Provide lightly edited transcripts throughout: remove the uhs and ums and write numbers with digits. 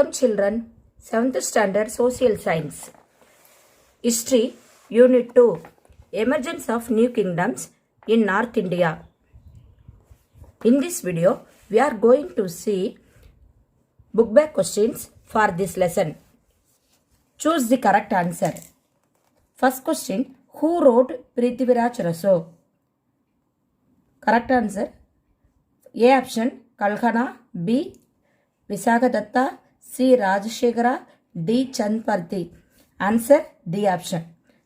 Welcome children. 7th Standard Social Science. History Unit 2. Emergence of New Kingdoms in North India. In this video, we are going to see book back questions for this lesson. Choose the correct answer. First question. Who wrote Prithviraj Raso? Correct answer. A option Kalhana. B. Visakadatta. C. Rajashekara. D. Chandparthi. Answer D option.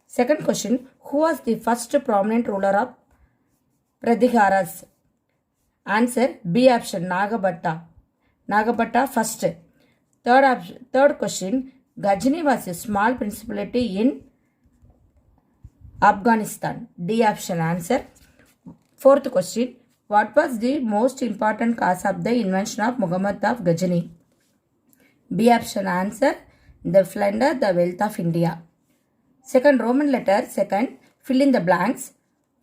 Second question. Who was the first prominent ruler of Prathiharas? Answer B option. Nagabhatta. Nagabhatta first. Third question. Ghazni was a small principality in Afghanistan. D option answer. Fourth question. What was the most important cause of the invention of Muhammad of Ghazni? B option answer. The plunder the wealth of India. Second Roman letter. Second. Fill in the blanks.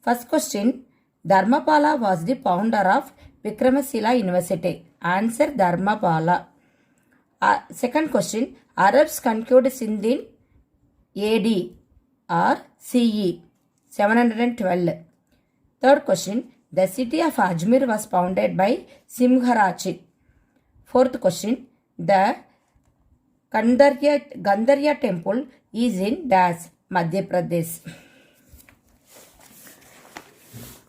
First question. Dharmapala was the founder of Vikramasila University. Answer Dharmapala. Second question. Arabs conquered Sindh in AD or CE 712. Third question. The city of Ajmer was founded by Simharaj. Fourth question. The Gandharya temple is in Dash, Madhya Pradesh.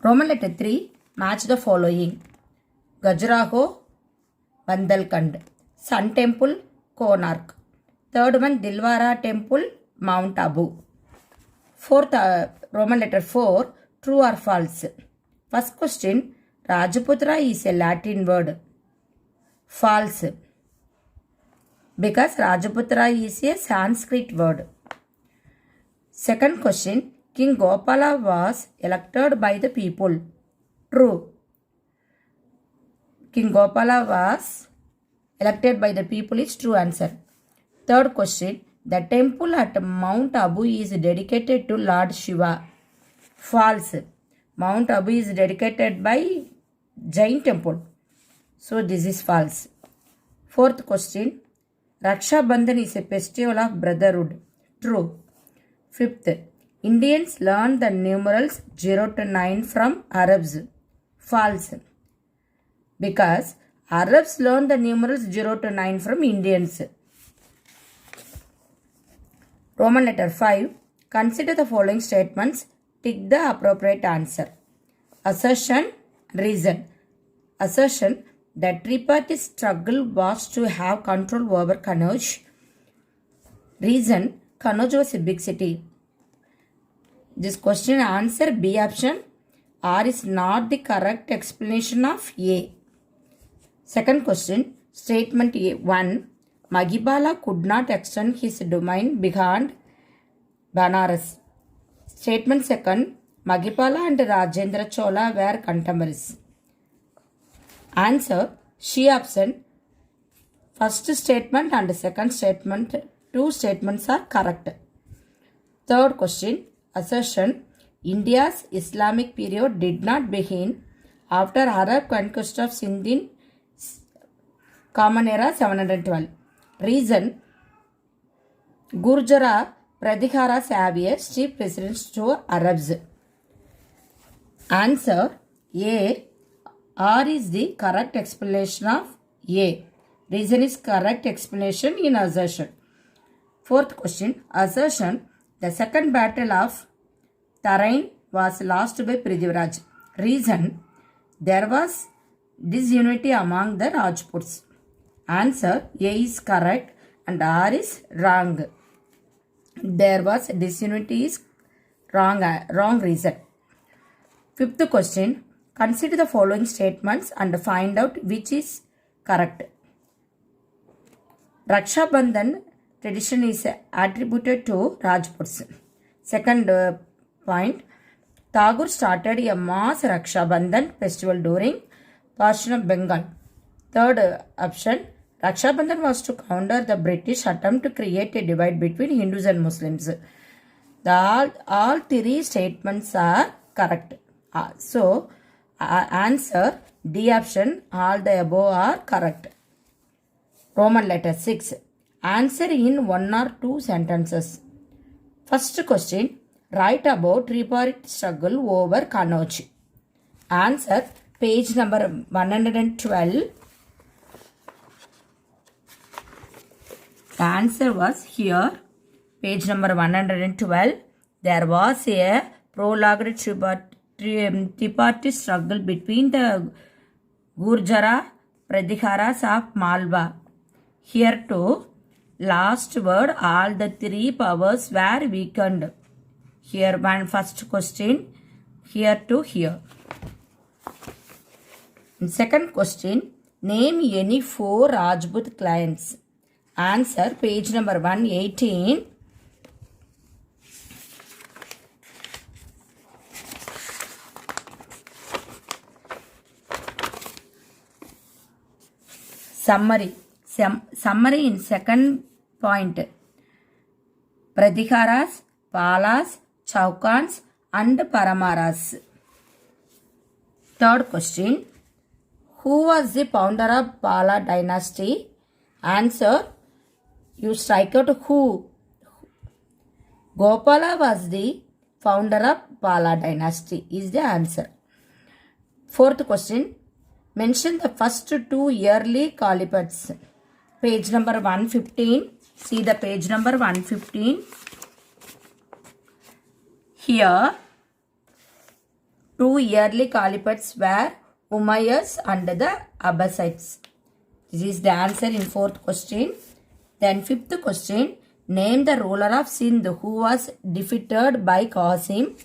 Roman letter 3. Match the following. Khajuraho, Bandalkhand. Sun temple, Konark. Third one, Dilwara temple, Mount Abu. Fourth, Roman letter 4. True or false? First question. Rajputra is a Latin word. False. Because Rajputra is a Sanskrit word. Second question. King Gopala was elected by the people. True. King Gopala was elected by the people is true answer. Third question. The temple at Mount Abu is dedicated to Lord Shiva. False. Mount Abu is dedicated by Jain temple. So this is false. Fourth question. Raksha Bandhan is a festival of brotherhood. True. Fifth. Indians learn the numerals 0 to 9 from Arabs. False. Because Arabs learn the numerals 0 to 9 from Indians. Roman letter 5. Consider the following statements. Tick the appropriate answer. Assertion, reason. Assertion. The tripartite struggle was to have control over Kannauj. Reason. Kannauj was a big city. This question answer B option. R is not the correct explanation of A. Second question. Statement A 1. Mahibala could not extend his domain beyond Banaras. Statement second. Mahibala and Rajendra Chola were contemporaries. Answer C option. First statement and second statement. Two statements are correct. Third question. Assertion. India's Islamic period did not begin after Arab conquest of Sindh in Common Era 712. Reason. Gurjara Prathiharas have a steep precedence to Arabs. Answer A. R is the correct explanation of A. Reason is correct explanation in assertion. Fourth question. Assertion. The second battle of Tarain was lost by Prithviraj. Reason. There was disunity among the Rajputs. Answer A is correct and R is wrong. There was disunity is wrong reason. Fifth question. Consider the following statements and find out which is correct. Raksha Bandhan tradition is attributed to Rajputs. Second point. Tagore started a mass Raksha Bandhan festival during partition of Bengal. Third option. Raksha Bandhan was to counter the British attempt to create a divide between Hindus and Muslims. All three statements are correct. Answer D option. All the above are correct. Roman letter 6. Answer in 1 or 2 sentences. First question. Write about tripartite struggle over Kannauj. Answer. Page number 112. The answer was here. Page number 112. There was a prolonged tripartite struggle between the Gurjara Pradikaras of Malwa. Here too, last word, all the three powers were weakened. Here one first question, here to here. And second question, name any 4 Rajput clans. Answer, page number 118. Summary. Summary in second point. Pradikaras, Palas, Chaukans and Paramaras. Third question. Who was the founder of Pala dynasty? Answer. You strike out who. Gopala was the founder of Pala dynasty is the answer. Fourth question. Mention the first 2 early caliphates. Page number 115. See the page number 115. Here, 2 early caliphates were Umayyads and the Abbasids. This is the answer in fourth question. Then fifth question. Name the ruler of Sindh who was defeated by Qasim.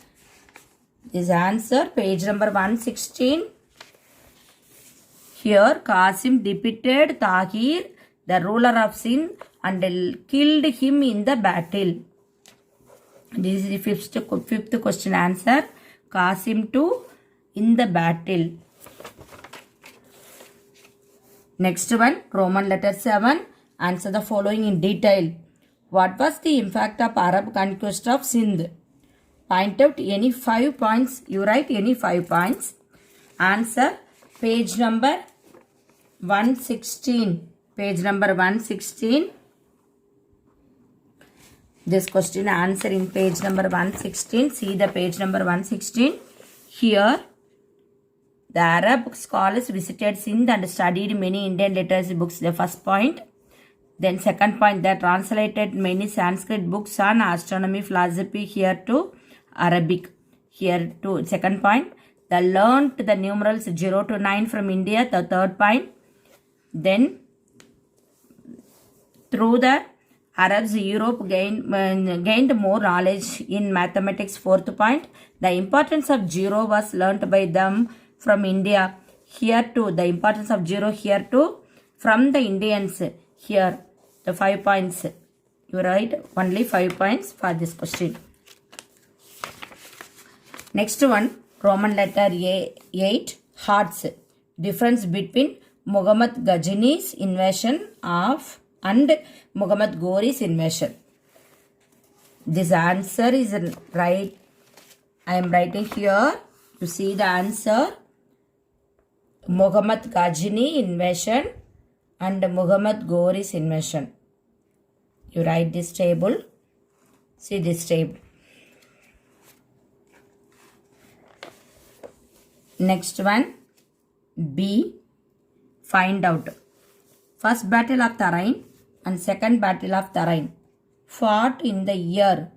This answer, page number 116. Here, Qasim defeated Tahir, the ruler of Sindh, and killed him in the battle. This is the fifth question answer. Qasim too in the battle. Next one, Roman letter 7. Answer the following in detail. What was the impact of Arab conquest of Sindh? Point out any 5 points. You write any 5 points. Answer, page number 116. Page number 116. This question answer in page number 116. See the page number 116. Here, the Arab scholars visited Sindh and studied many Indian literacy books. The first point. Then second point, they translated many Sanskrit books on astronomy, philosophy here to Arabic. Here to second point. They learnt the numerals 0 to 9 from India. The third point. Then through the Arabs, Europe gained more knowledge in mathematics. Fourth point. The importance of 0 was learnt by them from India. Here too, the importance of 0 here too from the Indians. Here, the 5 points. You write only 5 points for this question. Next one, Roman letter 8, hearts. Difference between Muhammad Ghazni's invasion of and Muhammad Ghori's invasion. This answer is right. I am writing here. You see the answer. Muhammad Ghazni invasion and Muhammad Ghori's invasion. You write this table. See this table. Next one, B, find out. First battle of Tarain and second battle of Tarain fought in the year.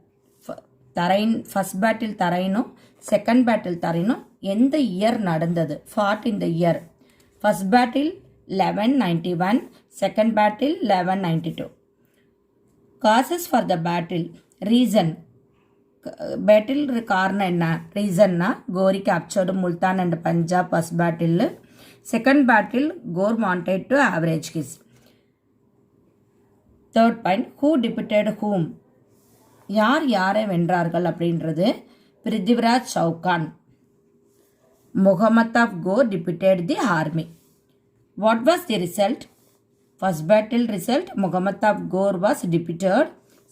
Tarain, first battle Taraino, second battle Tarino, in the year nadandadu. Fought in the year. First battle 1191, second battle 1192. Causes for the battle. Reason. Battle காரணம் என்ன ரீசன்னா கோரி captured Multan and Punjab first battle. Second battle Gore wanted to average his. Third point, who defeated whom? யார் யாரை வென்றார்கள் அப்படின்றது Prithviraj Chauhan. Muhammad of Gore defeated the army. What was the result? First battle result, Muhammad of Gore was defeated.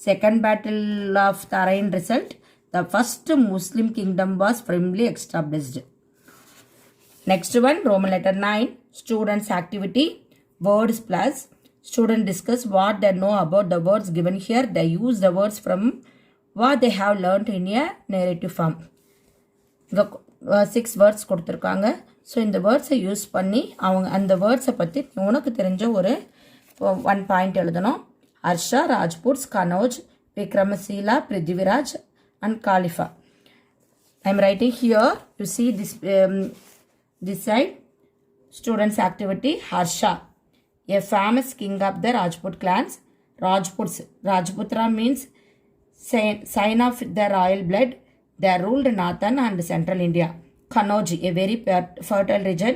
Second battle of Tarain result, the first Muslim kingdom was firmly established. Next one, Roman letter 9, students activity, words plus Student discuss what they know about the words given here. They use the words from what they have learned in a narrative form. இங்கே 6 words கொடுத்துருக்காங்க. So இந்த வேர்ட்ஸை use பண்ணி அவங்க அந்த வேர்ட்ஸை பற்றி உனக்கு தெரிஞ்ச ஒரு 1 பாயிண்ட் எழுதணும். Harsha, Rajputs, Kannauj, Vikramshila, Prithviraj and Khalifa. I am writing here. You see this side. Students activity. Harsha, a famous king of the Rajput clans. Rajputs. Rajputra means sign of the royal blood. They ruled northern and central India. Kanauj, a very fertile region.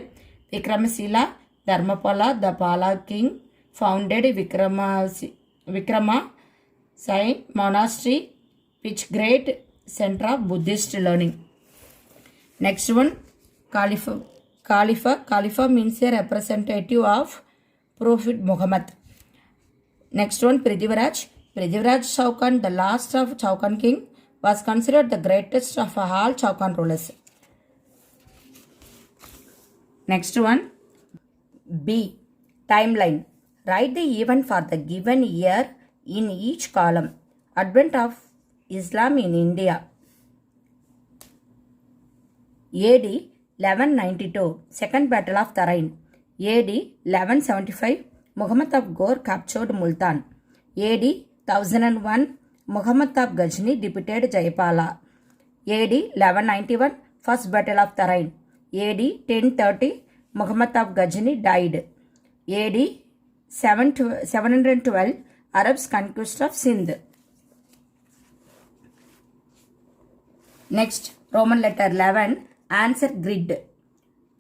Vikramasila, Dharmapala, the Pala king, founded Vikrama Sai monastery, which great center of Buddhist learning. Next one, Khalifa. Khalifa means a representative of Prophet Muhammad. Next one, Prithviraj. Prithviraj Chauhan, the last of Chauhan king, was considered the greatest of all Chauhan rulers. Next one, B. Timeline. Write the event for the given year in each column. Advent of Islam in India. AD 1192, Second Battle of Tarain. AD 1175, Muhammad of Ghor captured Multan. AD 1001, Muhammad of Ghazni defeated Jayapala. AD 1191, First Battle of Tarain. AD 1030, Muhammad of Ghazni died. AD 712, Arabs conquest of Sindh. Next, Roman letter 11, answer grid.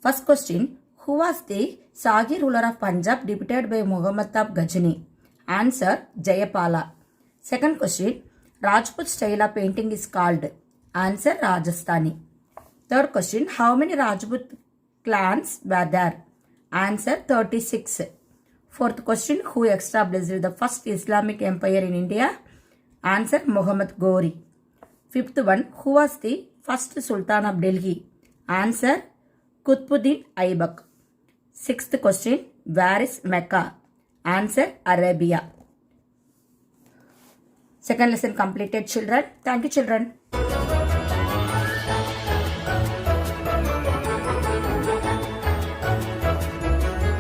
First question, who was the Sagi ruler of Punjab defeated by Muhammad of Ghazni? Answer, Jayapala. Second question, Rajput style of painting is called? Answer, Rajasthani. Third question, how many Rajput clans were there? Answer, 36. Fourth question, who established the first Islamic empire in India? Answer, Muhammad Ghori. Fifth one, who was the first Sultan of Delhi? Answer, Qutbuddin Aibak. Sixth question, where is Mecca? Answer, Arabia. Second lesson completed, children. Thank you, children.